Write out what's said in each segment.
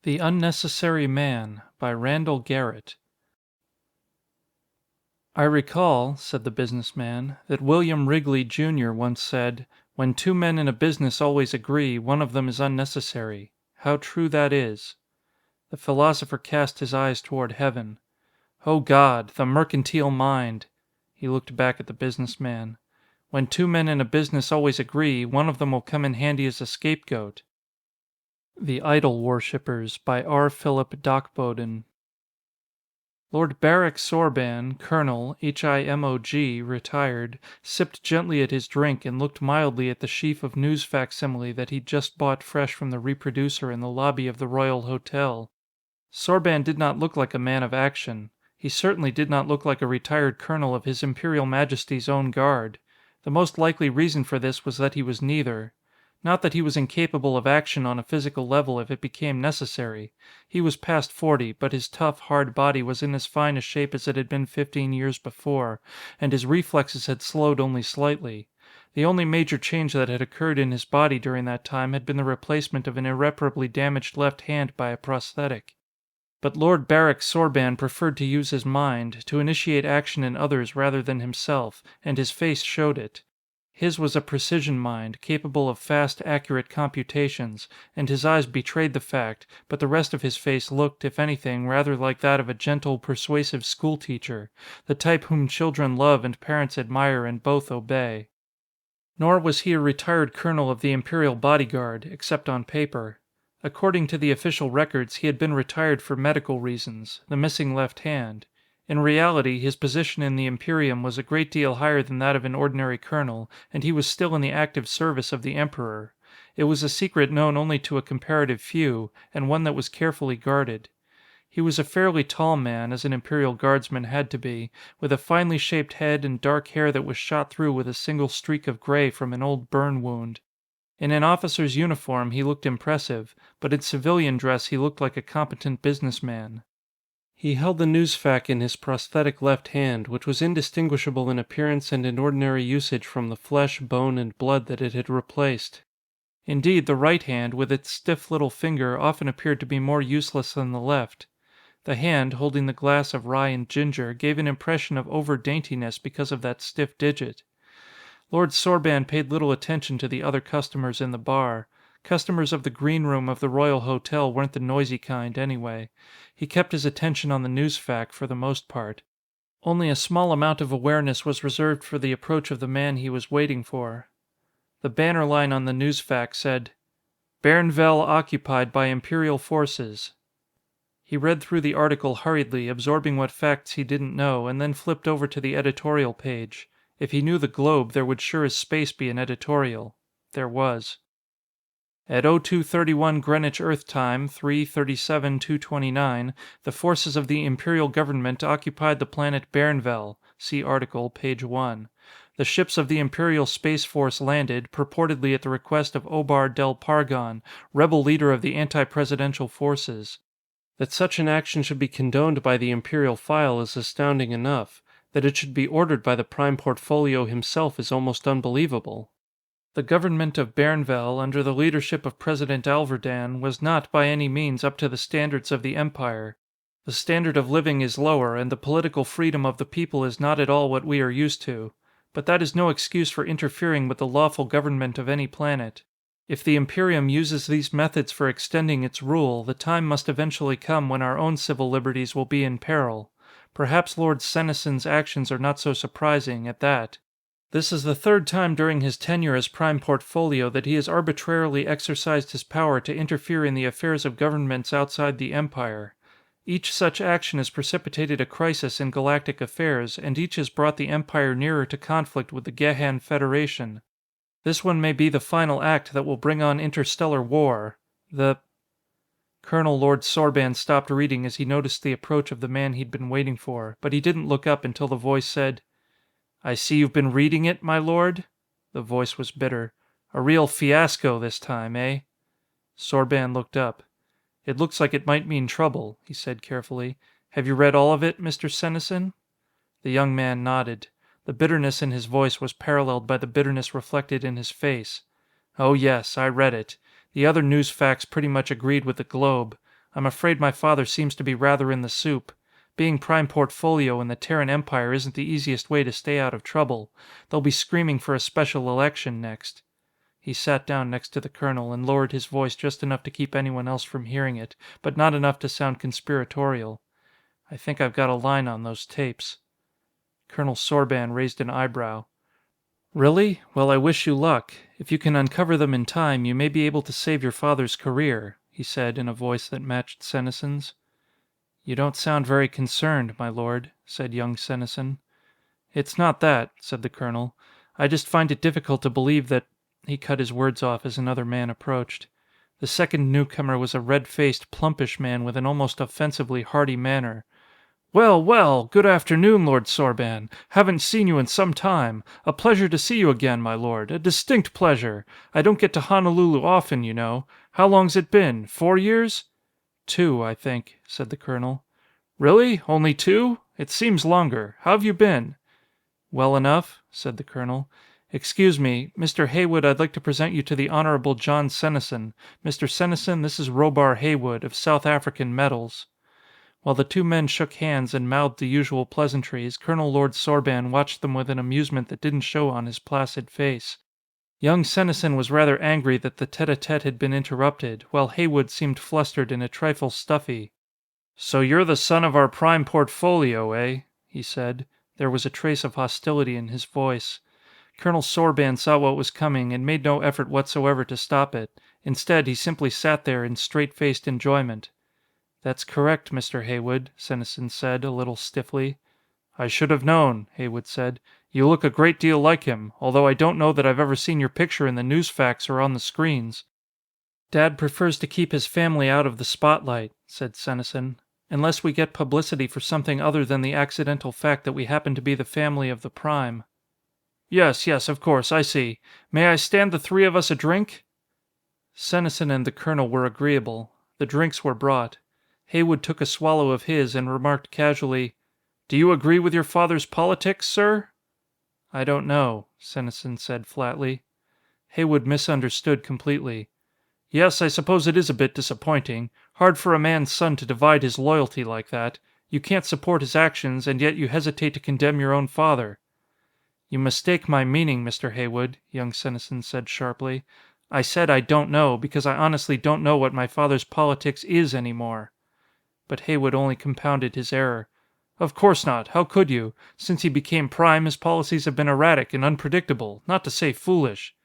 The Unnecessary Man by Randall Garrett. I recall, said the businessman, that William Wrigley, Jr. once said, "When two men in a business always agree, one of them is unnecessary." How true that is. The philosopher cast his eyes toward heaven. O God, the mercantile mind! He looked back at the businessman. When two men in a business always agree, one of them will come in handy as a scapegoat. The Idol Worshippers by R. Philip Dockboden. Lord Barrick Sorban, Colonel, HIMOG, retired, sipped gently at his drink and looked mildly at the sheaf of news facsimile that he'd just bought fresh from the reproducer in the lobby of the Royal Hotel. Sorban did not look like a man of action. He certainly did not look like a retired colonel of His Imperial Majesty's own guard. The most likely reason for this was that he was neither. Not that he was incapable of action on a physical level if it became necessary. He was past 40, but his tough, hard body was in as fine a shape as it had been 15 years before, and his reflexes had slowed only slightly. The only major change that had occurred in his body during that time had been the replacement of an irreparably damaged left hand by a prosthetic. But Lord Barrick Sorban preferred to use his mind, to initiate action in others rather than himself, and his face showed it. His was a precision mind, capable of fast, accurate computations, and his eyes betrayed the fact, but the rest of his face looked, if anything, rather like that of a gentle, persuasive schoolteacher, the type whom children love and parents admire and both obey. Nor was he a retired colonel of the Imperial Bodyguard, except on paper. According to the official records, he had been retired for medical reasons, the missing left hand. In reality, his position in the Imperium was a great deal higher than that of an ordinary colonel, and he was still in the active service of the Emperor. It was a secret known only to a comparative few, and one that was carefully guarded. He was a fairly tall man, as an Imperial Guardsman had to be, with a finely shaped head and dark hair that was shot through with a single streak of gray from an old burn wound. In an officer's uniform he looked impressive, but in civilian dress he looked like a competent businessman. He held the newsfac in his prosthetic left hand, which was indistinguishable in appearance and in ordinary usage from the flesh, bone, and blood that it had replaced. Indeed, the right hand, with its stiff little finger, often appeared to be more useless than the left. The hand, holding the glass of rye and ginger, gave an impression of over-daintiness because of that stiff digit. Lord Sorban paid little attention to the other customers in the bar. Customers of the green room of the Royal Hotel weren't the noisy kind, anyway. He kept his attention on the newsfac for the most part. Only a small amount of awareness was reserved for the approach of the man he was waiting for. The banner line on the newsfac said, "Bairnvell occupied by Imperial forces." He read through the article hurriedly, absorbing what facts he didn't know, and then flipped over to the editorial page. If he knew the Globe, there would sure as space be an editorial. There was. At 0231 Greenwich Earth Time, 3/37/229, the forces of the Imperial Government occupied the planet Bairnvell. See article, page 1. The ships of the Imperial Space Force landed, purportedly at the request of Obar Del Pargon, rebel leader of the anti-presidential forces. That such an action should be condoned by the Imperial file is astounding enough. That it should be ordered by the Prime Portfolio himself is almost unbelievable. The government of Bairnvell, under the leadership of President Alverdan, was not by any means up to the standards of the Empire. The standard of living is lower, and the political freedom of the people is not at all what we are used to. But that is no excuse for interfering with the lawful government of any planet. If the Imperium uses these methods for extending its rule, the time must eventually come when our own civil liberties will be in peril. Perhaps Lord Senesin's actions are not so surprising, at that. This is the third time during his tenure as Prime Portfolio that he has arbitrarily exercised his power to interfere in the affairs of governments outside the Empire. Each such action has precipitated a crisis in galactic affairs, and each has brought the Empire nearer to conflict with the Gehan Federation. This one may be the final act that will bring on interstellar war. Colonel Lord Sorban stopped reading as he noticed the approach of the man he'd been waiting for, but he didn't look up until the voice said, "I see you've been reading it, my lord?" The voice was bitter. "A real fiasco this time, eh?" Sorban looked up. "It looks like it might mean trouble," he said carefully. "Have you read all of it, Mr. Senesin?" The young man nodded. The bitterness in his voice was paralleled by the bitterness reflected in his face. "Oh yes, I read it. The other news facts pretty much agreed with the Globe. I'm afraid my father seems to be rather in the soup. Being Prime Portfolio in the Terran Empire isn't the easiest way to stay out of trouble. They'll be screaming for a special election next." He sat down next to the colonel and lowered his voice just enough to keep anyone else from hearing it, but not enough to sound conspiratorial. "I think I've got a line on those tapes." Colonel Sorban raised an eyebrow. "Really? Well, I wish you luck. If you can uncover them in time, you may be able to save your father's career," he said in a voice that matched Senesin's. "You don't sound very concerned, my lord," said young Senesin. "It's not that," said the colonel. "I just find it difficult to believe that—" He cut his words off as another man approached. The second newcomer was a red-faced, plumpish man with an almost offensively hearty manner. "Well, well! Good afternoon, Lord Sorban. Haven't seen you in some time. A pleasure to see you again, my lord. A distinct pleasure. I don't get to Honolulu often, you know. How long's it been? 4 years?" "2, I think," said the colonel. "Really? Only 2? It seems longer. How have you been?" "Well enough," said the colonel. "Excuse me, Mr. Heywood, I'd like to present you to the Honorable John Senesin. Mr. Senesin, this is Robar Heywood, of South African Metals." While the two men shook hands and mouthed the usual pleasantries, Colonel Lord Sorban watched them with an amusement that didn't show on his placid face. Young Senesin was rather angry that the tete-a-tete had been interrupted, while Heywood seemed flustered and a trifle stuffy. "So you're the son of our Prime Portfolio, eh?" he said. There was a trace of hostility in his voice. Colonel Sorban saw what was coming and made no effort whatsoever to stop it. Instead, he simply sat there in straight-faced enjoyment. "That's correct, Mr. Heywood," Senesin said, a little stiffly. "I should have known," Heywood said. "You look a great deal like him, although I don't know that I've ever seen your picture in the newsfacs or on the screens." "Dad prefers to keep his family out of the spotlight," said Senesin. "Unless we get publicity for something other than the accidental fact that we happen to be the family of the Prime." "Yes, yes, of course, I see. May I stand the 3 of us a drink?" Senesin and the colonel were agreeable. The drinks were brought. Heywood took a swallow of his and remarked casually, "Do you agree with your father's politics, sir?" "I don't know," Senesin said flatly. Heywood misunderstood completely. "Yes, I suppose it is a bit disappointing. Hard for a man's son to divide his loyalty like that. You can't support his actions, and yet you hesitate to condemn your own father." "You mistake my meaning, Mr. Heywood," young Senesin said sharply. "I said I don't know, because I honestly don't know what my father's politics is anymore." But Heywood only compounded his error. "Of course not. How could you? Since he became Prime, his policies have been erratic and unpredictable, not to say foolish."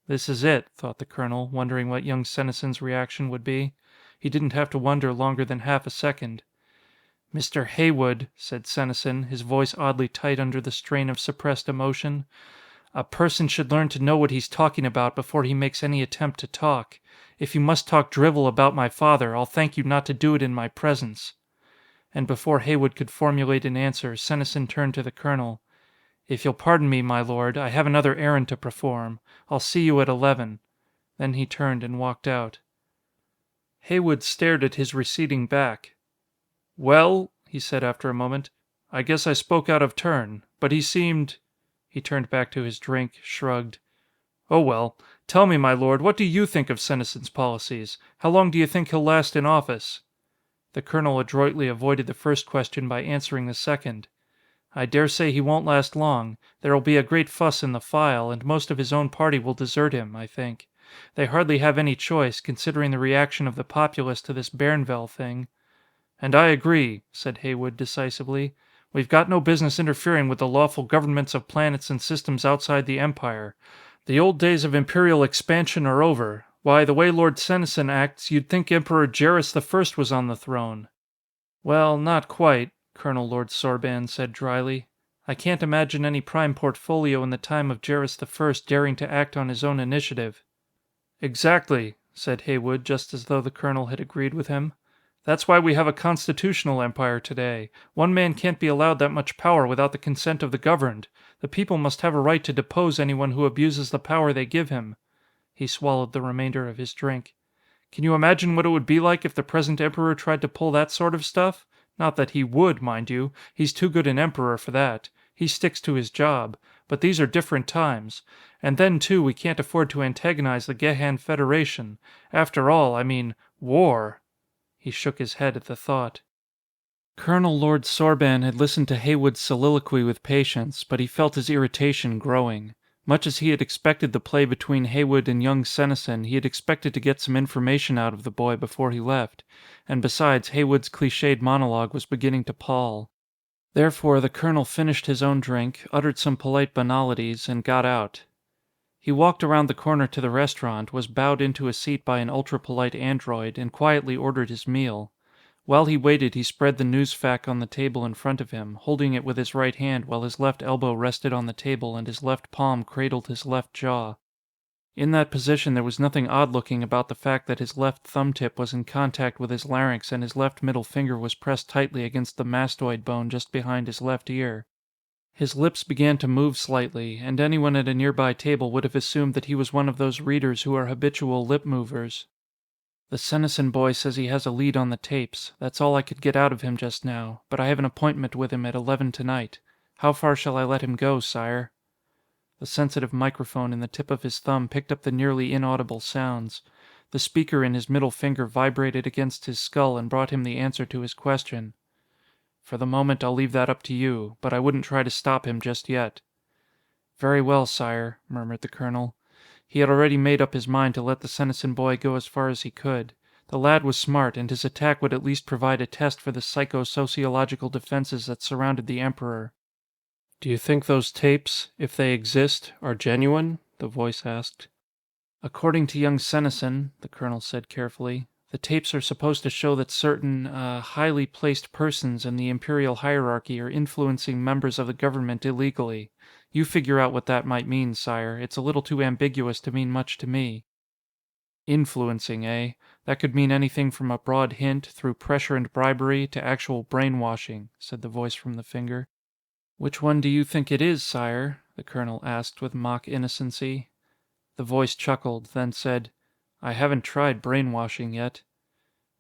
This is it, thought the colonel, wondering what young Senesin's reaction would be. He didn't have to wonder longer than half a second. "Mr. Heywood," said Senesin, his voice oddly tight under the strain of suppressed emotion, "a person should learn to know what he's talking about before he makes any attempt to talk. If you must talk drivel about my father, I'll thank you not to do it in my presence." And before Heywood could formulate an answer, Senesin turned to the colonel. "If you'll pardon me, my lord, I have another errand to perform. I'll see you at 11. Then he turned and walked out. Heywood stared at his receding back. "Well," he said after a moment, "I guess I spoke out of turn, but he seemed—" He turned back to his drink, shrugged. "Oh well. Tell me, my lord, what do you think of Senesin's policies? How long do you think he'll last in office?" The colonel adroitly avoided the first question by answering the second. "I dare say he won't last long. There'll be a great fuss in the file, and most of his own party will desert him, I think. They hardly have any choice, considering the reaction of the populace to this Bairnvell thing." "And I agree," said Heywood decisively. "We've got no business interfering with the lawful governments of planets and systems outside the Empire. The old days of imperial expansion are over. Why, the way Lord Senesin acts, you'd think Emperor Jarrus the First was on the throne." "Well, not quite," Colonel Lord Sorban said dryly. "I can't imagine any Prime Portfolio in the time of Jarrus the First daring to act on his own initiative." "Exactly," said Heywood, just as though the colonel had agreed with him. "That's why we have a constitutional empire today. One man can't be allowed that much power without the consent of the governed. The people must have a right to depose anyone who abuses the power they give him." He swallowed the remainder of his drink. "Can you imagine what it would be like if the present emperor tried to pull that sort of stuff? Not that he would, mind you. He's too good an emperor for that. He sticks to his job. But these are different times. And then, too, we can't afford to antagonize the Gehan Federation. After all, I mean, war." He shook his head at the thought. Colonel Lord Sorban had listened to Heywood's soliloquy with patience, but he felt his irritation growing. Much as he had expected the play between Heywood and young Senesin, he had expected to get some information out of the boy before he left, and besides, Heywood's cliched monologue was beginning to pall. Therefore, the colonel finished his own drink, uttered some polite banalities, and got out. He walked around the corner to the restaurant, was bowed into a seat by an ultra-polite android, and quietly ordered his meal. While he waited, he spread the newsfac on the table in front of him, holding it with his right hand while his left elbow rested on the table and his left palm cradled his left jaw. In that position there was nothing odd-looking about the fact that his left thumb tip was in contact with his larynx and his left middle finger was pressed tightly against the mastoid bone just behind his left ear. His lips began to move slightly, and anyone at a nearby table would have assumed that he was one of those readers who are habitual lip movers. The Senesin boy says he has a lead on the tapes. That's all I could get out of him just now, but I have an appointment with him at 11 tonight. How far shall I let him go, sire? The sensitive microphone in the tip of his thumb picked up the nearly inaudible sounds. The speaker in his middle finger vibrated against his skull and brought him the answer to his question. For the moment I'll leave that up to you, but I wouldn't try to stop him just yet. Very well, sire, murmured the colonel. He had already made up his mind to let the Senesin boy go as far as he could. The lad was smart, and his attack would at least provide a test for the psycho-sociological defenses that surrounded the Emperor. "Do you think those tapes, if they exist, are genuine?" the voice asked. "According to young Senesin," the colonel said carefully, "the tapes are supposed to show that certain, highly placed persons in the Imperial hierarchy are influencing members of the government illegally. You figure out what that might mean, sire. It's a little too ambiguous to mean much to me." "Influencing, eh? That could mean anything from a broad hint, through pressure and bribery, to actual brainwashing," said the voice from the finger. "Which one do you think it is, sire?" the colonel asked with mock innocency. The voice chuckled, then said, "I haven't tried brainwashing yet."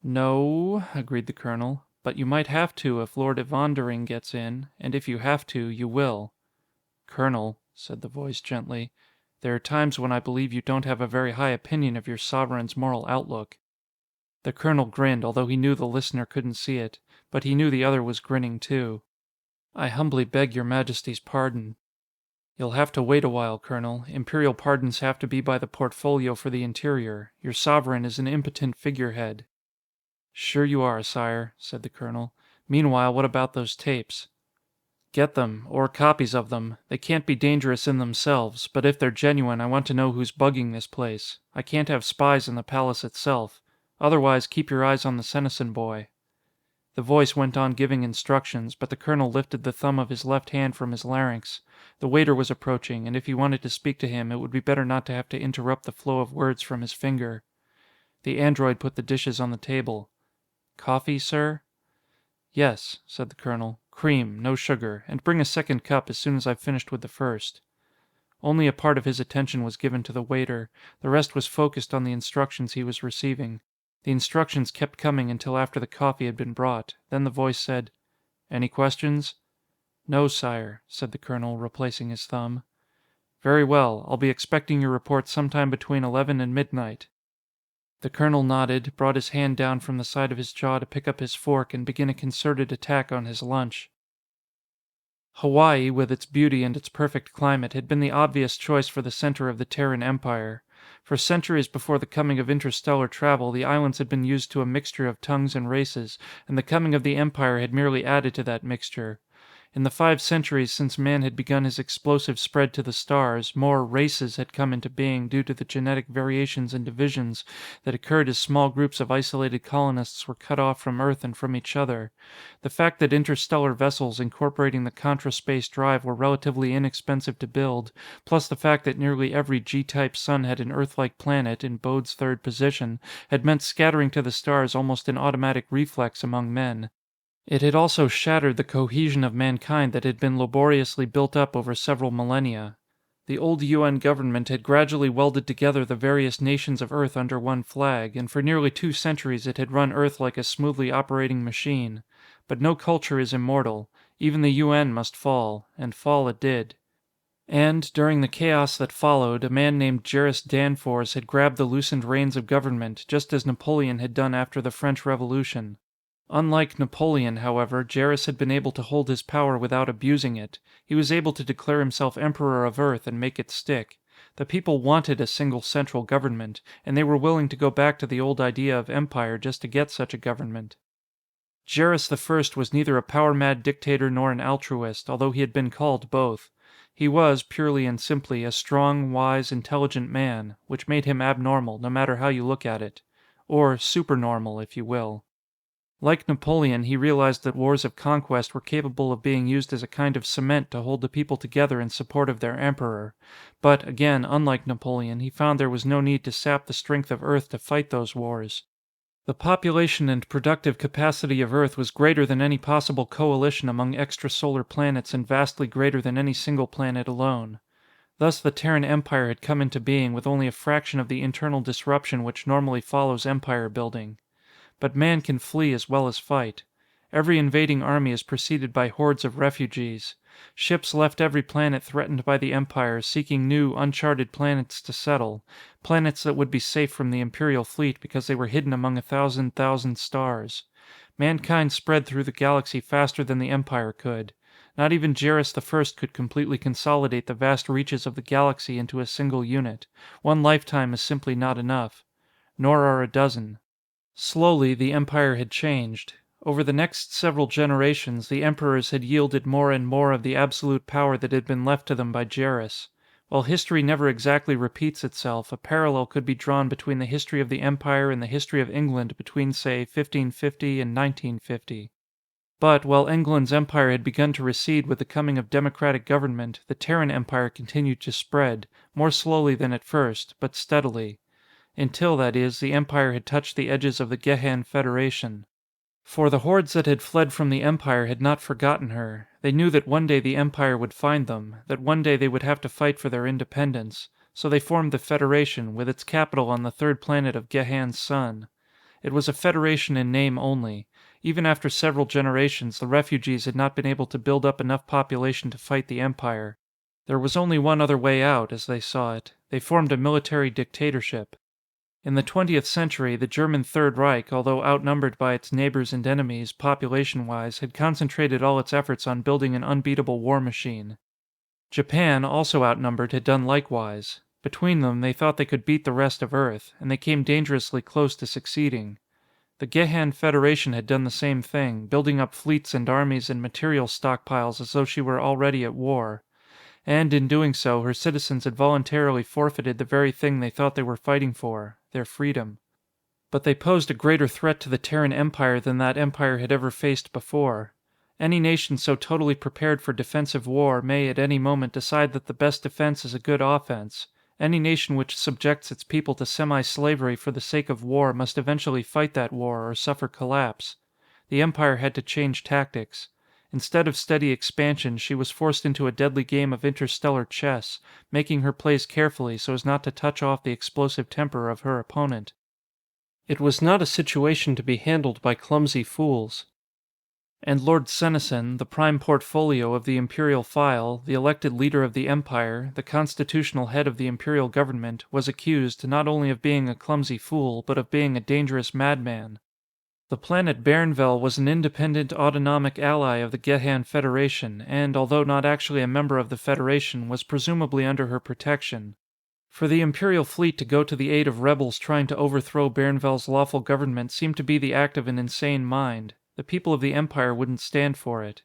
"No," agreed the colonel, "but you might have to if Lord Evondering gets in, and if you have to, you will." "Colonel," said the voice gently, "there are times when I believe you don't have a very high opinion of your sovereign's moral outlook." The colonel grinned, although he knew the listener couldn't see it, but he knew the other was grinning too. "I humbly beg your majesty's pardon." "You'll have to wait a while, colonel. Imperial pardons have to be by the portfolio for the interior. Your sovereign is an impotent figurehead." "Sure you are, sire," said the colonel. "Meanwhile, what about those tapes?" "Get them, or copies of them. They can't be dangerous in themselves, but if they're genuine, I want to know who's bugging this place. I can't have spies in the palace itself. Otherwise, keep your eyes on the Senesin boy." The voice went on giving instructions, but the colonel lifted the thumb of his left hand from his larynx. The waiter was approaching, and if he wanted to speak to him, it would be better not to have to interrupt the flow of words from his finger. The android put the dishes on the table. "Coffee, sir?" "Yes," said the colonel. "Cream, no sugar, and bring a second cup as soon as I've finished with the first." Only a part of his attention was given to the waiter. The rest was focused on the instructions he was receiving. The instructions kept coming until after the coffee had been brought. Then the voice said, "Any questions?" "No, sire," said the colonel, replacing his thumb. "Very well. I'll be expecting your report sometime between 11 and midnight." The colonel nodded, brought his hand down from the side of his jaw to pick up his fork and begin a concerted attack on his lunch. Hawaii, with its beauty and its perfect climate, had been the obvious choice for the center of the Terran Empire. For centuries before the coming of interstellar travel, the islands had been used to a mixture of tongues and races, and the coming of the Empire had merely added to that mixture. In the 5 centuries since man had begun his explosive spread to the stars, more races had come into being due to the genetic variations and divisions that occurred as small groups of isolated colonists were cut off from Earth and from each other. The fact that interstellar vessels incorporating the contraspace drive were relatively inexpensive to build, plus the fact that nearly every G-type sun had an Earth-like planet in Bode's 3rd position, had meant scattering to the stars almost an automatic reflex among men. It had also shattered the cohesion of mankind that had been laboriously built up over several millennia. The old UN government had gradually welded together the various nations of Earth under one flag, and for nearly 2 centuries it had run Earth like a smoothly operating machine. But no culture is immortal. Even the UN must fall, and fall it did. And, during the chaos that followed, a man named Jarris Danforth had grabbed the loosened reins of government, just as Napoleon had done after the French Revolution. Unlike Napoleon, however, Jarris had been able to hold his power without abusing it. He was able to declare himself Emperor of Earth and make it stick. The people wanted a single central government, and they were willing to go back to the old idea of empire just to get such a government. Jarris I was neither a power-mad dictator nor an altruist, although he had been called both. He was, purely and simply, a strong, wise, intelligent man, which made him abnormal, no matter how you look at it. Or supernormal, if you will. Like Napoleon, he realized that wars of conquest were capable of being used as a kind of cement to hold the people together in support of their emperor. But, again, unlike Napoleon, he found there was no need to sap the strength of Earth to fight those wars. The population and productive capacity of Earth was greater than any possible coalition among extrasolar planets and vastly greater than any single planet alone. Thus the Terran Empire had come into being with only a fraction of the internal disruption which normally follows empire building. But man can flee as well as fight. Every invading army is preceded by hordes of refugees. Ships left every planet threatened by the Empire, seeking new, uncharted planets to settle, planets that would be safe from the Imperial fleet because they were hidden among 1,000,000 stars. Mankind spread through the galaxy faster than the Empire could. Not even Jarris I could completely consolidate the vast reaches of the galaxy into a single unit. One lifetime is simply not enough. Nor are a dozen. Slowly, the Empire had changed. Over the next several generations, the emperors had yielded more and more of the absolute power that had been left to them by Jarris. While history never exactly repeats itself, a parallel could be drawn between the history of the Empire and the history of England between, say, 1550 and 1950. But, while England's empire had begun to recede with the coming of democratic government, the Terran Empire continued to spread, more slowly than at first, but steadily. Until, that is, the Empire had touched the edges of the Gehan Federation. For the hordes that had fled from the Empire had not forgotten her. They knew that one day the Empire would find them, that one day they would have to fight for their independence. So they formed the Federation, with its capital on the third planet of Gehan's sun. It was a federation in name only. Even after several generations, the refugees had not been able to build up enough population to fight the Empire. There was only one other way out, as they saw it. They formed a military dictatorship. In the 20th century, the German Third Reich, although outnumbered by its neighbors and enemies, population-wise, had concentrated all its efforts on building an unbeatable war machine. Japan, also outnumbered, had done likewise. Between them, they thought they could beat the rest of Earth, and they came dangerously close to succeeding. The Gehan Federation had done the same thing, building up fleets and armies and material stockpiles as though she were already at war. And in doing so, her citizens had voluntarily forfeited the very thing they thought they were fighting for, their freedom. But they posed a greater threat to the Terran Empire than that empire had ever faced before. Any nation so totally prepared for defensive war may at any moment decide that the best defense is a good offense. Any nation which subjects its people to semi-slavery for the sake of war must eventually fight that war or suffer collapse. The Empire had to change tactics. Instead of steady expansion, she was forced into a deadly game of interstellar chess, making her plays carefully so as not to touch off the explosive temper of her opponent. It was not a situation to be handled by clumsy fools. And Lord Senesin, the prime portfolio of the Imperial File, the elected leader of the Empire, the constitutional head of the Imperial government, was accused not only of being a clumsy fool, but of being a dangerous madman. The planet Bairnvell was an independent autonomic ally of the Gehan Federation, and, although not actually a member of the Federation, was presumably under her protection. For the Imperial fleet to go to the aid of rebels trying to overthrow Bairnvell's lawful government seemed to be the act of an insane mind. The people of the Empire wouldn't stand for it.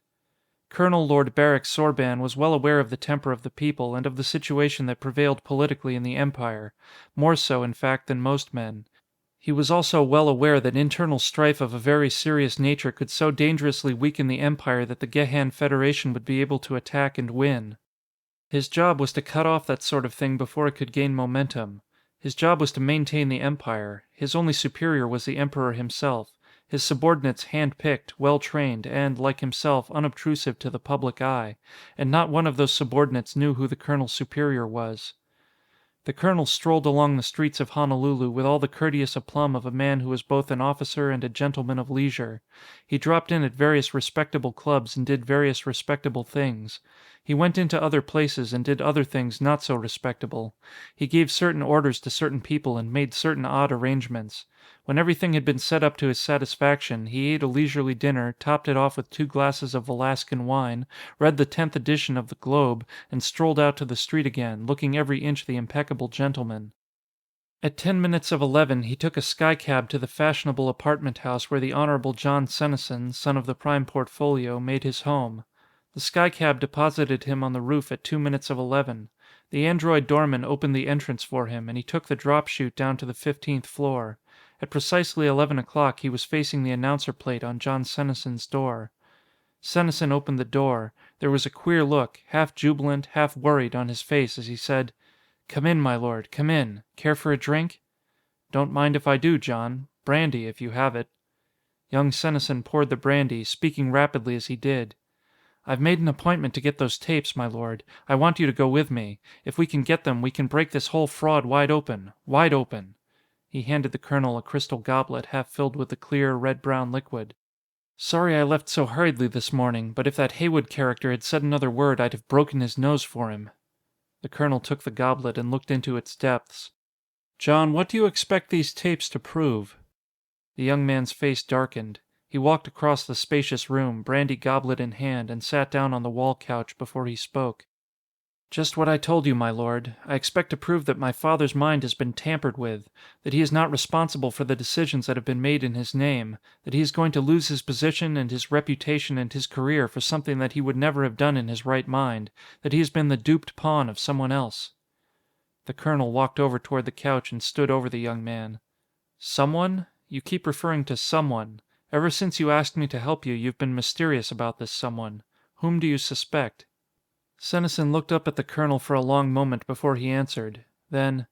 Colonel Lord Barrack Sorban was well aware of the temper of the people and of the situation that prevailed politically in the Empire, more so, in fact, than most men. He was also well aware that internal strife of a very serious nature could so dangerously weaken the Empire that the Gehan Federation would be able to attack and win. His job was to cut off that sort of thing before it could gain momentum. His job was to maintain the Empire. His only superior was the Emperor himself. His subordinates hand-picked, well-trained, and, like himself, unobtrusive to the public eye, and not one of those subordinates knew who the Colonel Superior was. The colonel strolled along the streets of Honolulu with all the courteous aplomb of a man who was both an officer and a gentleman of leisure. He dropped in at various respectable clubs and did various respectable things. He went into other places and did other things not so respectable. He gave certain orders to certain people and made certain odd arrangements. When everything had been set up to his satisfaction, he ate a leisurely dinner, topped it off with 2 glasses of Velascan wine, read the 10th edition of the Globe, and strolled out to the street again, looking every inch the impeccable gentleman. At 10 minutes of 11 he took a skycab to the fashionable apartment house where the Honourable John Senesin, son of the Prime Portfolio, made his home. The skycab deposited him on the roof at 2 minutes of 11. The android doorman opened the entrance for him, and he took the drop chute down to the 15th floor. At precisely 11 o'clock he was facing the announcer plate on John Senesin's door. Senesin opened the door. There was a queer look, half jubilant, half worried, on his face as he said, "Come in, my lord, come in. Care for a drink?" "Don't mind if I do, John. Brandy, if you have it." Young Senesin poured the brandy, speaking rapidly as he did. "I've made an appointment to get those tapes, my lord. I want you to go with me. If we can get them, we can break this whole fraud wide open. Wide open." He handed the colonel a crystal goblet half filled with the clear, red-brown liquid. "Sorry I left so hurriedly this morning, but if that Haywood character had said another word I'd have broken his nose for him." The colonel took the goblet and looked into its depths. "John, what do you expect these tapes to prove?" The young man's face darkened. He walked across the spacious room, brandy goblet in hand, and sat down on the wall couch before he spoke. "Just what I told you, my lord. I expect to prove that my father's mind has been tampered with, that he is not responsible for the decisions that have been made in his name, that he is going to lose his position and his reputation and his career for something that he would never have done in his right mind, that he has been the duped pawn of someone else." The colonel walked over toward the couch and stood over the young man. "Someone? You keep referring to someone. Ever since you asked me to help you, you've been mysterious about this someone. Whom do you suspect?" Senesin looked up at the colonel for a long moment before he answered. Then,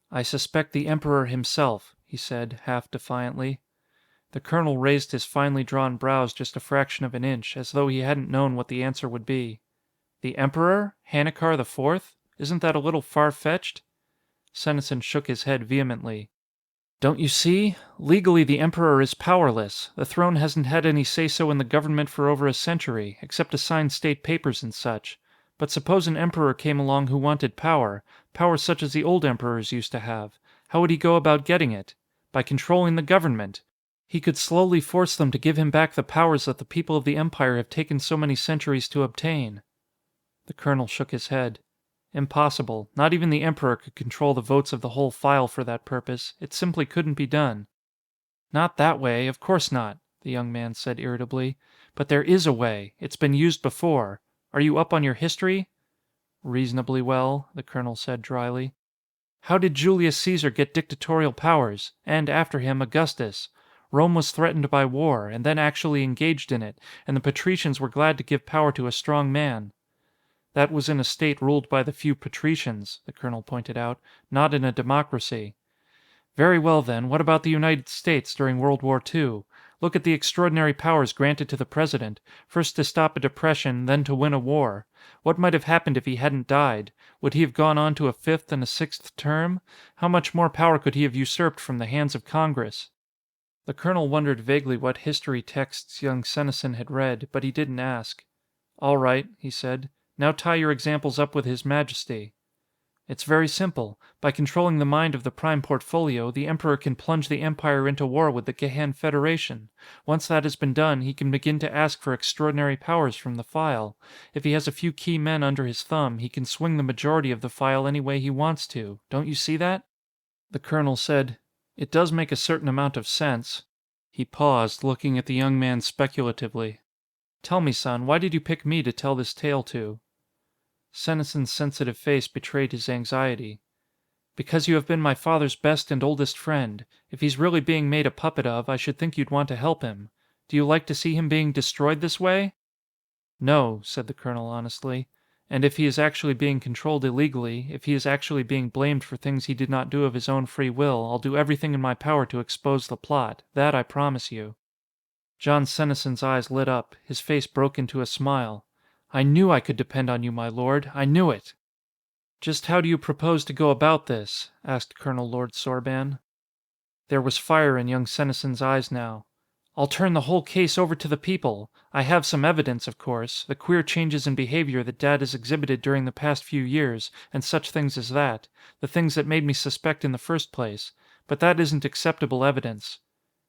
"I suspect the Emperor himself," he said, half defiantly. The colonel raised his finely drawn brows just a fraction of an inch, as though he hadn't known what the answer would be. "The Emperor? Hannikar IV? Isn't that a little far-fetched?" Senesin shook his head vehemently. "Don't you see? Legally the Emperor is powerless. The throne hasn't had any say-so in the government for over a century, except to sign state papers and such. But suppose an emperor came along who wanted power, power such as the old emperors used to have. How would he go about getting it? By controlling the government. He could slowly force them to give him back the powers that the people of the Empire have taken so many centuries to obtain." The colonel shook his head. "Impossible. Not even the Emperor could control the votes of the whole file for that purpose. It simply couldn't be done." "Not that way, of course not," the young man said irritably. "But there is a way. It's been used before. Are you up on your history?" "Reasonably well," the colonel said dryly. "How did Julius Caesar get dictatorial powers? And, after him, Augustus? Rome was threatened by war, and then actually engaged in it, and the patricians were glad to give power to a strong man." "That was in a state ruled by the few patricians," the colonel pointed out, "not in a democracy." "Very well, then, what about the United States during World War II? Look at the extraordinary powers granted to the president, first to stop a depression, then to win a war. What might have happened if he hadn't died? Would he have gone on to a fifth and a sixth term? How much more power could he have usurped from the hands of Congress?" The colonel wondered vaguely what history texts young Senesin had read, but he didn't ask. "All right," he said. "Now tie your examples up with His Majesty." "It's very simple. By controlling the mind of the Prime Portfolio, the Emperor can plunge the Empire into war with the Gehan Federation. Once that has been done, he can begin to ask for extraordinary powers from the file. If he has a few key men under his thumb, he can swing the majority of the file any way he wants to. Don't you see that?" The colonel said, "It does make a certain amount of sense." He paused, looking at the young man speculatively. "Tell me, son, why did you pick me to tell this tale to?" Senesin's sensitive face betrayed his anxiety. "Because you have been my father's best and oldest friend. If he's really being made a puppet of, I should think you'd want to help him. Do you like to see him being destroyed this way?" "No," said the colonel honestly. "And if he is actually being controlled illegally, if he is actually being blamed for things he did not do of his own free will, I'll do everything in my power to expose the plot. That I promise you." John Senesin's eyes lit up. His face broke into a smile. "I knew I could depend on you, my lord. I knew it." Just how do you propose to go about this? Asked Colonel Lord Sorban. There was fire in young Senesin's eyes now. I'll turn the whole case over to the people. I have some evidence, of course, the queer changes in behavior that Dad has exhibited during the past few years, and such things as that. The things that made me suspect in the first place. But that isn't acceptable evidence.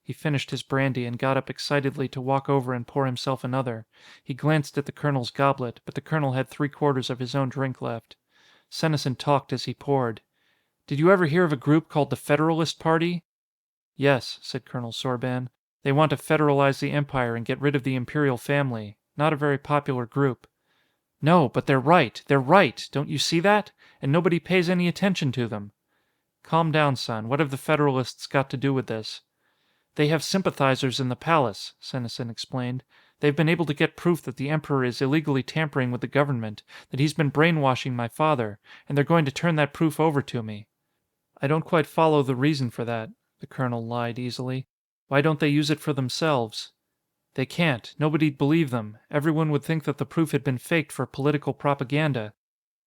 He finished his brandy and got up excitedly to walk over and pour himself another. He glanced at the colonel's goblet, but the colonel had 3/4 of his own drink left. Senesin talked as he poured. Did you ever hear of a group called the Federalist Party? Yes, said Colonel Sorban. They want to federalize the empire and get rid of the imperial family. Not a very popular group. No, but they're right. They're right. Don't you see that? And nobody pays any attention to them. Calm down, son. What have the Federalists got to do with this? They have sympathizers in the palace, Senesin explained. They've been able to get proof that the Emperor is illegally tampering with the government, that he's been brainwashing my father, and they're going to turn that proof over to me. I don't quite follow the reason for that, the colonel lied easily. Why don't they use it for themselves? They can't. Nobody'd believe them. Everyone would think that the proof had been faked for political propaganda.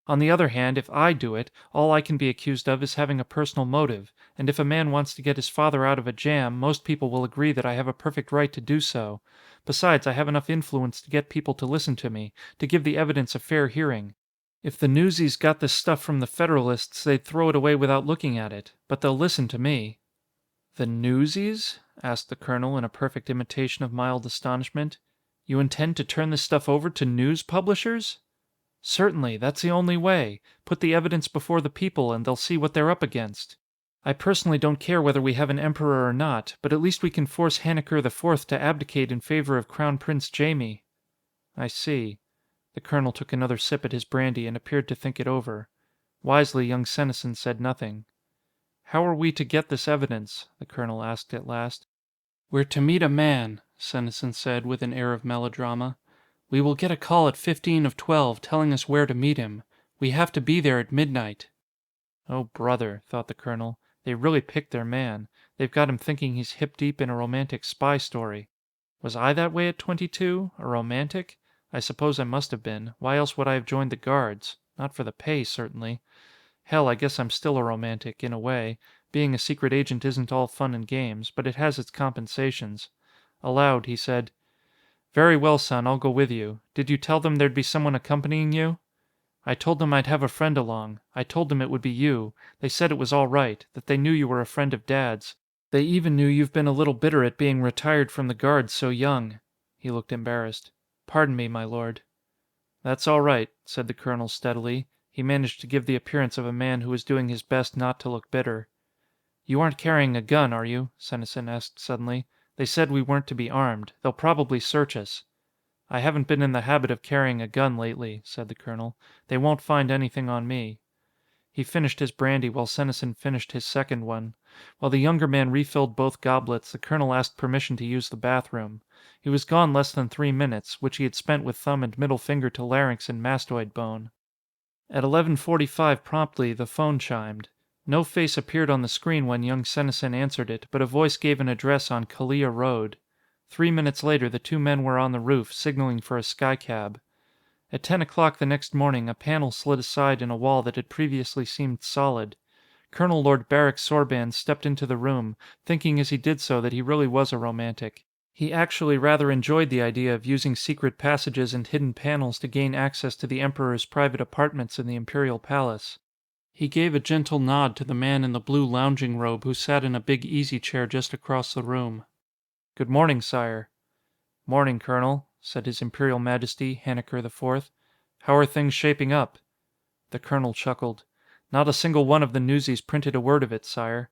On the other hand, if I do it, all I can be accused of is having a personal motive, and if a man wants to get his father out of a jam, most people will agree that I have a perfect right to do so. Besides, I have enough influence to get people to listen to me, to give the evidence a fair hearing. If the newsies got this stuff from the Federalists, they'd throw it away without looking at it. But they'll listen to me. The newsies? Asked the colonel in a perfect imitation of mild astonishment. You intend to turn this stuff over to news publishers? Certainly, that's the only way. Put the evidence before the people and they'll see what they're up against. I personally don't care whether we have an emperor or not, but at least we can force Hannikar IV to abdicate in favor of Crown Prince Jaime. I see. The colonel took another sip at his brandy and appeared to think it over. Wisely, young Senesin said nothing. How are we to get this evidence? The colonel asked at last. We're to meet a man, Senesin said with an air of melodrama. We will get a call at 15 of 12 telling us where to meet him. We have to be there at midnight. Oh, brother, thought the colonel. They really picked their man. They've got him thinking he's hip-deep in a romantic spy story. Was I that way at 22? A romantic? I suppose I must have been. Why else would I have joined the guards? Not for the pay, certainly. Hell, I guess I'm still a romantic, in a way. Being a secret agent isn't all fun and games, but it has its compensations. Aloud, he said, Very well, son, I'll go with you. Did you tell them there'd be someone accompanying you? I told them I'd have a friend along. I told them it would be you. They said it was all right, that they knew you were a friend of Dad's. They even knew you've been a little bitter at being retired from the guards so young. He looked embarrassed. Pardon me, my lord. That's all right, said the colonel steadily. He managed to give the appearance of a man who was doing his best not to look bitter. You aren't carrying a gun, are you? Senesin asked suddenly. They said we weren't to be armed. They'll probably search us. I haven't been in the habit of carrying a gun lately, said the colonel. They won't find anything on me. He finished his brandy while Senesin finished his second one. While the younger man refilled both goblets, the colonel asked permission to use the bathroom. He was gone less than 3 minutes, which he had spent with thumb and middle finger to larynx and mastoid bone. At 11:45 promptly, the phone chimed. No face appeared on the screen when young Senesin answered it, but a voice gave an address on Kalia Road. 3 minutes later, the two men were on the roof, signaling for a skycab. At 10 o'clock the next morning, a panel slid aside in a wall that had previously seemed solid. Colonel Lord Barrick Sorban stepped into the room, thinking as he did so that he really was a romantic. He actually rather enjoyed the idea of using secret passages and hidden panels to gain access to the Emperor's private apartments in the Imperial Palace. He gave a gentle nod to the man in the blue lounging robe who sat in a big easy chair just across the room. Good morning, sire. Morning, Colonel, said His Imperial Majesty, Hannikar IV. How are things shaping up? The colonel chuckled. Not a single one of the newsies printed a word of it, sire.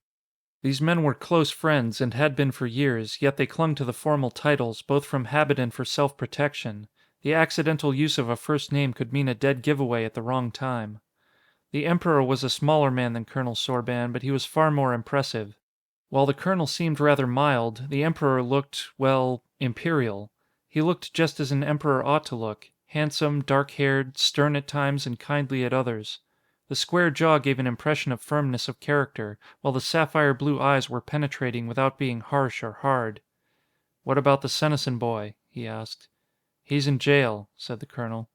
These men were close friends, and had been for years, yet they clung to the formal titles, both from habit and for self-protection. The accidental use of a first name could mean a dead giveaway at the wrong time. The Emperor was a smaller man than Colonel Sorban, but he was far more impressive. While the colonel seemed rather mild, the Emperor looked, well, imperial. He looked just as an emperor ought to look, handsome, dark-haired, stern at times and kindly at others. The square jaw gave an impression of firmness of character, while the sapphire blue eyes were penetrating without being harsh or hard. What about the Senesin boy? He asked. He's in jail, said the colonel.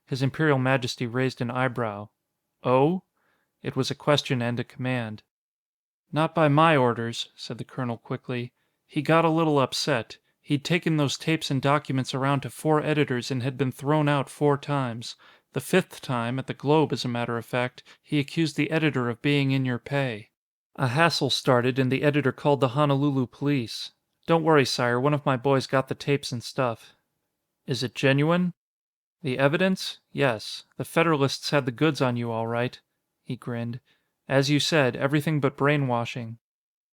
His Imperial Majesty raised an eyebrow. Oh? It was a question and a command. Not by my orders, said the colonel quickly. He got a little upset. He'd taken those tapes and documents around to 4 editors and had been thrown out 4 times. The 5th time, at the Globe as a matter of fact, he accused the editor of being in your pay. A hassle started and the editor called the Honolulu police. Don't worry, sire, one of my boys got the tapes and stuff. Is it genuine? The evidence? Yes. The Federalists had the goods on you all right. He grinned. As you said, everything but brainwashing.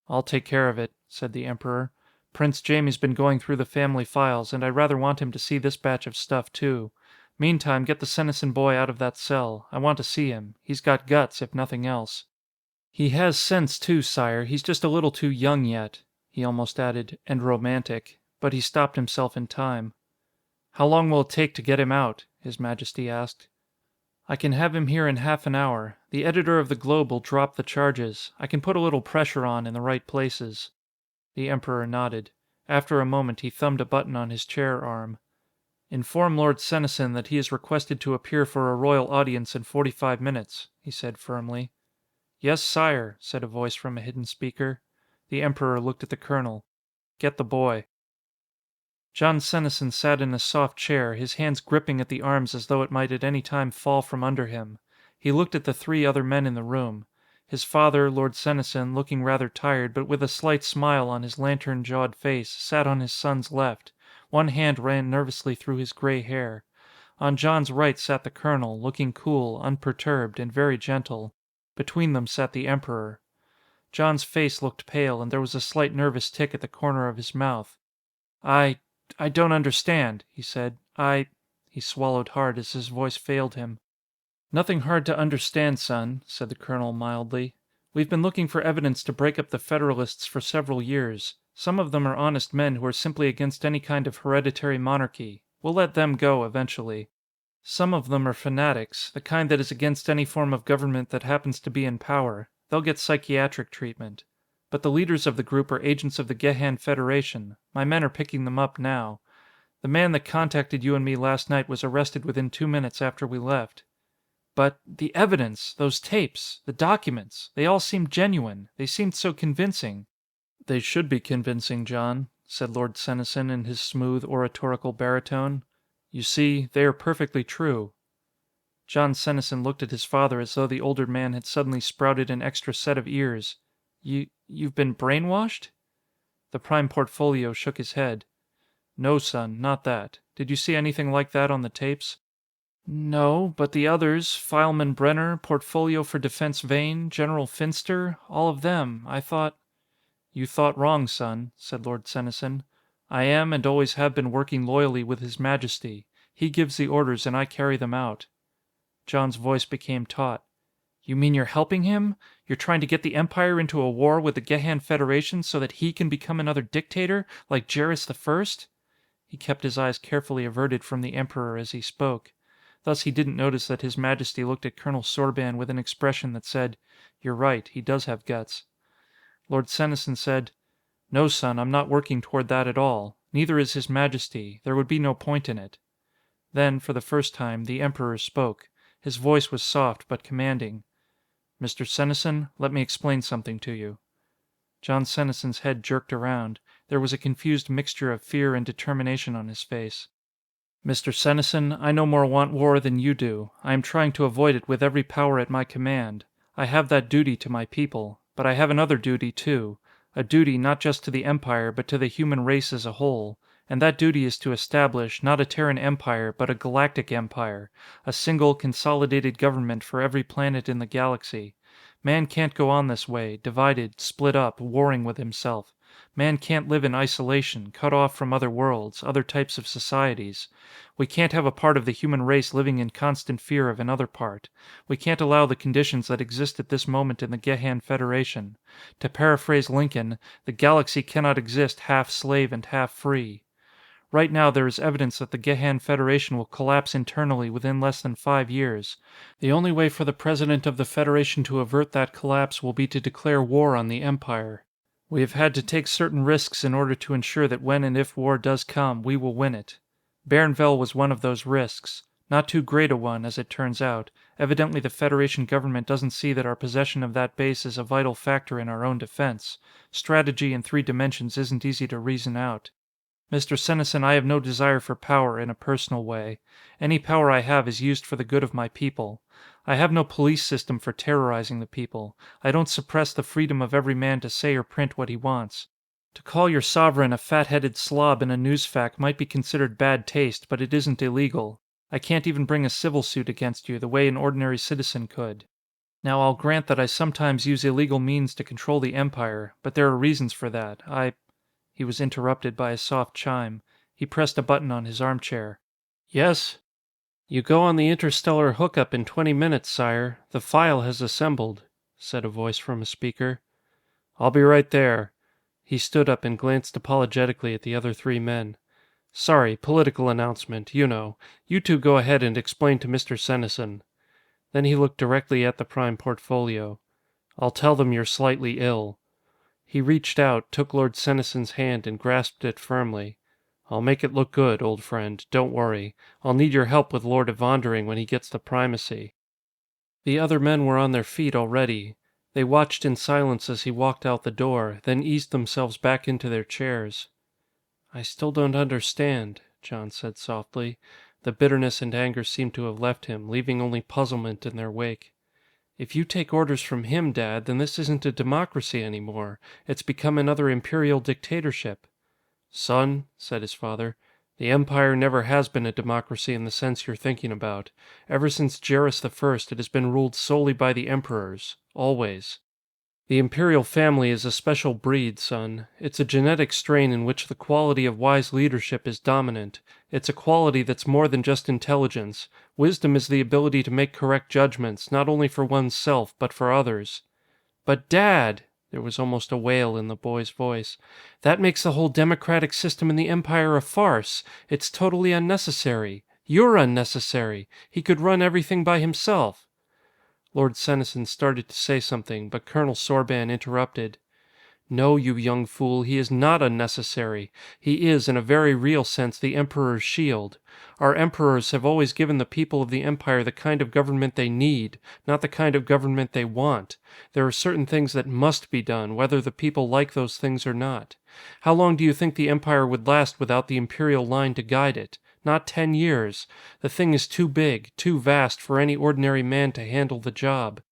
I'll take care of it, said the Emperor. Prince Jamie's been going through the family files, and I rather want him to see this batch of stuff too. Meantime, get the Senesin boy out of that cell. I want to see him. He's got guts, if nothing else. He has sense too, sire. He's just a little too young yet. He almost added, and romantic. But he stopped himself in time. How long will it take to get him out? His Majesty asked. I can have him here in half an hour. The editor of the Globe will drop the charges. I can put a little pressure on in the right places. The Emperor nodded. After a moment he thumbed a button on his chair arm. Inform Lord Senesin that he is requested to appear for a royal audience in 45 minutes, he said firmly. Yes, sire, said a voice from a hidden speaker. The Emperor looked at the colonel. Get the boy. John Senesin sat in a soft chair, his hands gripping at the arms as though it might at any time fall from under him. He looked at the 3 other men in the room. His father, Lord Senesin, looking rather tired, but with a slight smile on his lantern-jawed face, sat on his son's left. One hand ran nervously through his grey hair. On John's right sat the colonel, looking cool, unperturbed, and very gentle. Between them sat the Emperor. John's face looked pale, and there was a slight nervous tic at the corner of his mouth. I don't understand, he said. He swallowed hard as his voice failed him. Nothing hard to understand, son, said the colonel mildly. We've been looking for evidence to break up the Federalists for several years. Some of them are honest men who are simply against any kind of hereditary monarchy. We'll let them go eventually. Some of them are fanatics, the kind that is against any form of government that happens to be in power. They'll get psychiatric treatment. But the leaders of the group are agents of the Gehan Federation. My men are picking them up now. The man that contacted you and me last night was arrested within 2 minutes after we left. But the evidence, those tapes, the documents, they all seemed genuine. They seemed so convincing. They should be convincing, John, said Lord Senesin in his smooth, oratorical baritone. You see, they are perfectly true. John Senesin looked at his father as though the older man had suddenly sprouted an extra set of ears. You've been brainwashed? The Prime Portfolio shook his head. No, son, not that. Did you see anything like that on the tapes? No, but the others, Fileman Brenner, Portfolio for Defense Vane, General Finster, all of them, I thought... You thought wrong, son, said Lord Senesin. I am and always have been working loyally with His Majesty. He gives the orders and I carry them out. John's voice became taut. You mean you're helping him? You're trying to get the Empire into a war with the Gehan Federation so that he can become another dictator, like Jairus I? He kept his eyes carefully averted from the Emperor as he spoke. Thus he didn't notice that His Majesty looked at Colonel Sorban with an expression that said, You're right, he does have guts. Lord Senesin said, No, son, I'm not working toward that at all. Neither is His Majesty. There would be no point in it. Then, for the first time, the Emperor spoke. His voice was soft but commanding. Mr. Senesin, let me explain something to you. John Senesin's head jerked around. There was a confused mixture of fear and determination on his face. Mr. Senesin, I no more want war than you do. I am trying to avoid it with every power at my command. I have that duty to my people. But I have another duty, too. A duty not just to the Empire, but to the human race as a whole. And that duty is to establish, not a Terran empire, but a galactic empire. A single, consolidated government for every planet in the galaxy. Man can't go on this way, divided, split up, warring with himself. Man can't live in isolation, cut off from other worlds, other types of societies. We can't have a part of the human race living in constant fear of another part. We can't allow the conditions that exist at this moment in the Gehan Federation. To paraphrase Lincoln, the galaxy cannot exist half slave and half free. Right now there is evidence that the Gehan Federation will collapse internally within less than 5 years. The only way for the President of the Federation to avert that collapse will be to declare war on the Empire. We have had to take certain risks in order to ensure that when and if war does come, we will win it. Bairnvell was one of those risks. Not too great a one, as it turns out. Evidently the Federation government doesn't see that our possession of that base is a vital factor in our own defense. Strategy in 3 dimensions isn't easy to reason out. Mr. Senesin, I have no desire for power in a personal way. Any power I have is used for the good of my people. I have no police system for terrorizing the people. I don't suppress the freedom of every man to say or print what he wants. To call your sovereign a fat-headed slob in a newsfac might be considered bad taste, but it isn't illegal. I can't even bring a civil suit against you the way an ordinary citizen could. Now I'll grant that I sometimes use illegal means to control the Empire, but there are reasons for that. He was interrupted by a soft chime. He pressed a button on his armchair. Yes? You go on the interstellar hookup in 20 minutes, sire. The file has assembled, said a voice from a speaker. I'll be right there. He stood up and glanced apologetically at the other 3 men. Sorry, political announcement, you know. You two go ahead and explain to Mr. Senesin. Then he looked directly at the Prime Portfolio. I'll tell them you're slightly ill. He reached out, took Lord Senesin's hand, and grasped it firmly. I'll make it look good, old friend. Don't worry. I'll need your help with Lord Evandering when he gets the primacy. The other men were on their feet already. They watched in silence as he walked out the door, then eased themselves back into their chairs. I still don't understand, John said softly. The bitterness and anger seemed to have left him, leaving only puzzlement in their wake. If you take orders from him, Dad, then this isn't a democracy anymore. It's become another imperial dictatorship. Son, said his father, the Empire never has been a democracy in the sense you're thinking about. Ever since Jarrus I, it has been ruled solely by the Emperors. Always. The imperial family is a special breed, son. It's a genetic strain in which the quality of wise leadership is dominant. It's a quality that's more than just intelligence. Wisdom is the ability to make correct judgments, not only for one's self, but for others. But Dad, there was almost a wail in the boy's voice, that makes the whole democratic system in the Empire a farce. It's totally unnecessary. You're unnecessary. He could run everything by himself. Lord Senesin started to say something, but Colonel Sorban interrupted. No, you young fool, he is not unnecessary. He is, in a very real sense, the Emperor's shield. Our emperors have always given the people of the Empire the kind of government they need, not the kind of government they want. There are certain things that must be done, whether the people like those things or not. How long do you think the Empire would last without the imperial line to guide it? Not 10 years. The thing is too big, too vast for any ordinary man to handle the job.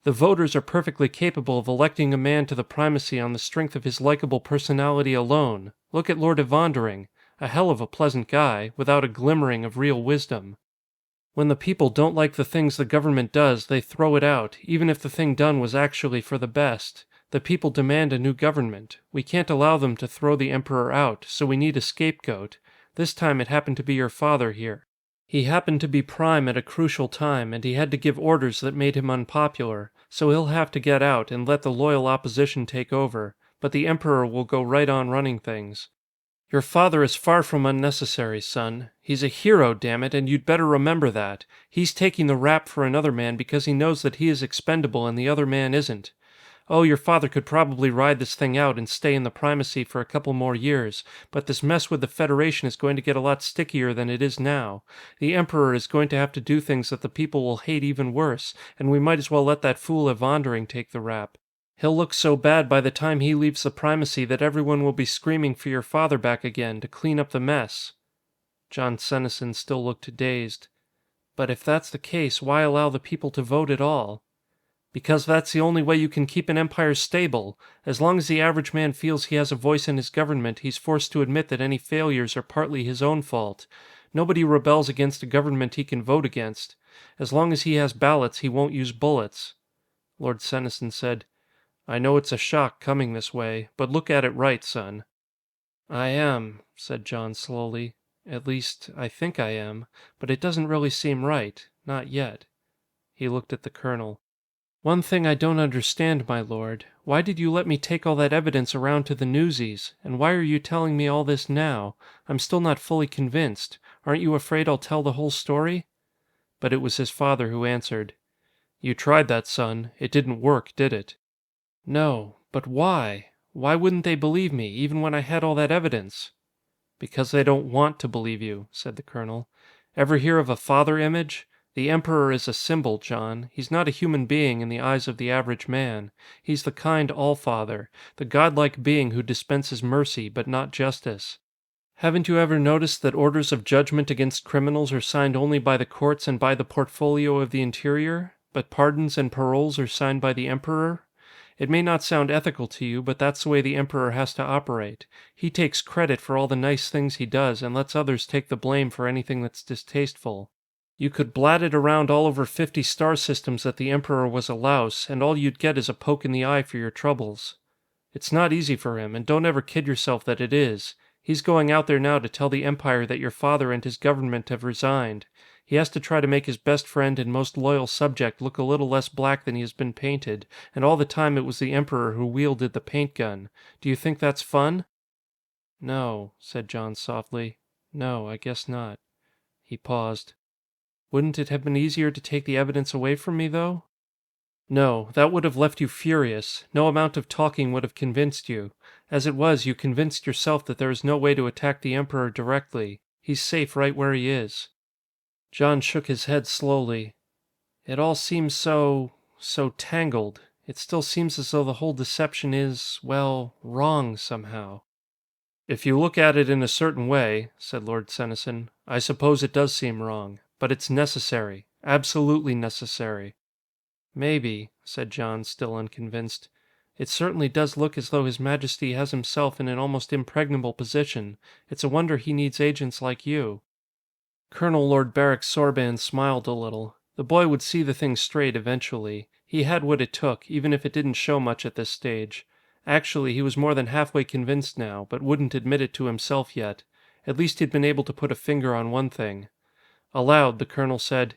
The voters are perfectly capable of electing a man to the primacy on the strength of his likable personality alone. Look at Lord Evandering. A hell of a pleasant guy, without a glimmering of real wisdom. When the people don't like the things the government does, they throw it out, even if the thing done was actually for the best. The people demand a new government. We can't allow them to throw the Emperor out, so we need a scapegoat. This time it happened to be your father here. He happened to be prime at a crucial time, and he had to give orders that made him unpopular, so he'll have to get out and let the loyal opposition take over, but the Emperor will go right on running things. Your father is far from unnecessary, son. He's a hero, damn it, and you'd better remember that. He's taking the rap for another man because he knows that he is expendable and the other man isn't. Oh, your father could probably ride this thing out and stay in the primacy for a couple more years, but this mess with the Federation is going to get a lot stickier than it is now. The Emperor is going to have to do things that the people will hate even worse, and we might as well let that fool Evandering take the rap. He'll look so bad by the time he leaves the primacy that everyone will be screaming for your father back again to clean up the mess. John Senesin still looked dazed. But if that's the case, why allow the people to vote at all? Because that's the only way you can keep an empire stable. As long as the average man feels he has a voice in his government, he's forced to admit that any failures are partly his own fault. Nobody rebels against a government he can vote against. As long as he has ballots, he won't use bullets. Lord Senesin said, I know it's a shock coming this way, but look at it right, son. I am, said John slowly. At least, I think I am, but it doesn't really seem right. Not yet. He looked at the colonel. One thing I don't understand, my lord. Why did you let me take all that evidence around to the newsies? And why are you telling me all this now? I'm still not fully convinced. Aren't you afraid I'll tell the whole story? But it was his father who answered. You tried that, son. It didn't work, did it? No, but why? Why wouldn't they believe me, even when I had all that evidence? Because they don't want to believe you, said the colonel. Ever hear of a father image? The Emperor is a symbol, John. He's not a human being in the eyes of the average man. He's the kind All-Father, the godlike being who dispenses mercy, but not justice. Haven't you ever noticed that orders of judgment against criminals are signed only by the courts and by the portfolio of the interior, but pardons and paroles are signed by the Emperor? It may not sound ethical to you, but that's the way the Emperor has to operate. He takes credit for all the nice things he does and lets others take the blame for anything that's distasteful. You could blat it around all over 50 star systems that the Emperor was a louse, and all you'd get is a poke in the eye for your troubles. It's not easy for him, and don't ever kid yourself that it is. He's going out there now to tell the Empire that your father and his government have resigned. He has to try to make his best friend and most loyal subject look a little less black than he has been painted, and all the time it was the Emperor who wielded the paint gun. Do you think that's fun? No, said John softly. No, I guess not. He paused. Wouldn't it have been easier to take the evidence away from me, though? No, that would have left you furious. No amount of talking would have convinced you. As it was, you convinced yourself that there is no way to attack the Emperor directly. He's safe right where he is. John shook his head slowly. It all seems so tangled. It still seems as though the whole deception is, well, wrong somehow. If you look at it in a certain way, said Lord Senesin, I suppose it does seem wrong. But it's necessary. Absolutely necessary. Maybe, said John, still unconvinced. It certainly does look as though His Majesty has himself in an almost impregnable position. It's a wonder he needs agents like you. Colonel Lord Barrick Sorban smiled a little. The boy would see the thing straight eventually. He had what it took, even if it didn't show much at this stage. Actually, he was more than halfway convinced now, but wouldn't admit it to himself yet. At least he'd been able to put a finger on one thing. Aloud, the colonel said,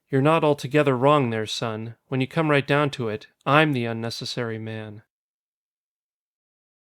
You're not altogether wrong there, son. When you come right down to it, I'm the unnecessary man.